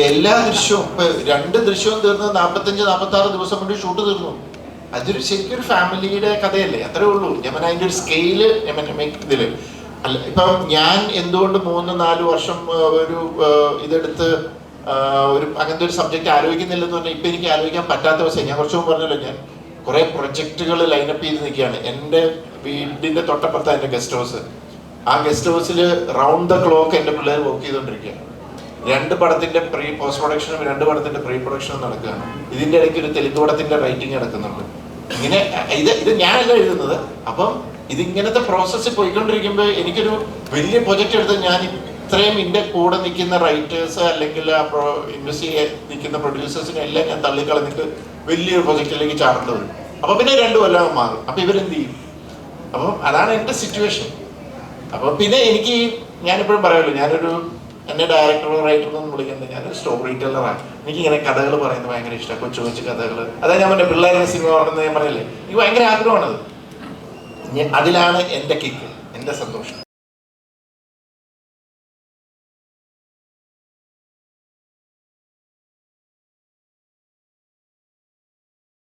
എല്ലാ ദൃശ്യവും ഇപ്പൊ 2 ദൃശ്യവും തീർന്ന് 45-46 ദിവസം കൊണ്ട് ഷൂട്ട് തീർന്നു. അതൊരു ശരിക്കും ഒരു ഫാമിലിയുടെ കഥയല്ലേ, അത്രേ ഉള്ളൂ. ഞാൻ അതിന്റെ ഒരു സ്കെയില് ഇതില് അല്ല. ഇപ്പം ഞാൻ എന്തുകൊണ്ട് 3-4 വർഷം ഒരു ഇതെടുത്ത് ഒരു അങ്ങനത്തെ ഒരു സബ്ജക്റ്റ് ആലോചിക്കുന്നില്ലെന്ന് പറഞ്ഞാൽ ഇപ്പൊ എനിക്ക് ആലോചിക്കാൻ പറ്റാത്ത അവസ്ഥ. ഞാൻ കുറച്ചു മുമ്പ് പറഞ്ഞല്ലോ, ഞാൻ കുറെ പ്രൊജക്ടുകൾ ലൈനപ്പ് ചെയ്ത് നിൽക്കുകയാണ്. എൻ്റെ വീടിന്റെ തൊട്ടപ്പുറത്താണ് എൻ്റെ ഗസ്റ്റ് ഹൗസ്. ആ ഗസ്റ്റ് ഹൗസിൽ റൗണ്ട് ദ ക്ലോക്ക് എൻ്റെ പിള്ളേർ വർക്ക് ചെയ്തുകൊണ്ടിരിക്കുകയാണ്. 2 പടത്തിന്റെ പോസ്റ്റ് പ്രൊഡക്ഷനും 2 പടത്തിന്റെ പ്രീ പ്രൊഡക്ഷനും നടക്കുകയാണ്. ഇതിന്റെ ഇടയ്ക്ക് ഒരു തെലുങ്ക് പടത്തിന്റെ റൈറ്റിംഗ് നടക്കുന്നുണ്ട്. ഇങ്ങനെ ഇത് ഞാനല്ല എഴുതുന്നത്. അപ്പം ഇതിങ്ങനത്തെ പ്രോസസ്സ് പോയിക്കൊണ്ടിരിക്കുമ്പോൾ എനിക്കൊരു വലിയ പ്രൊജക്റ്റ് എടുത്ത് ഞാൻ ഇത്രയും എൻ്റെ കൂടെ നിൽക്കുന്ന റൈറ്റേഴ്സ് അല്ലെങ്കിൽ ആ ഇൻഡസ്ട്രി നിൽക്കുന്ന പ്രൊഡ്യൂസേഴ്സിനെ എല്ലാം ഞാൻ തള്ളിക്കളഞ്ഞിട്ട് വലിയൊരു പ്രൊജക്റ്റിലേക്ക് ചാടേണ്ടി വരും. അപ്പൊ പിന്നെ 2 കൊല്ലം മാറും. അപ്പൊ ഇവരെന്ത് ചെയ്യും? അപ്പം അതാണ് എൻ്റെ സിറ്റുവേഷൻ. അപ്പൊ പിന്നെ ഞാനിപ്പോഴും പറയുമല്ലോ, ഞാനൊരു എന്നെ ഡയറക്ടറോ റൈറ്ററോ ഒന്നും വിളിക്കുന്നത്, ഞാനൊരു സ്റ്റോറി ടെല്ലറാണ്. എനിക്കിങ്ങനെ കഥകൾ പറയുന്നത് ഭയങ്കര ഇഷ്ടമാണ്. കൊച്ചു കൊച്ചു കഥകൾ. അതായത് ഞാൻ പറഞ്ഞ പിള്ളേരെ സിനിമ പറയുന്നത് ഞാൻ പറയല്ലേ, എനിക്ക് ഭയങ്കര ആഗ്രഹമാണത്. അതിലാണ് എൻ്റെ കിക്ക്, എൻ്റെ സന്തോഷം.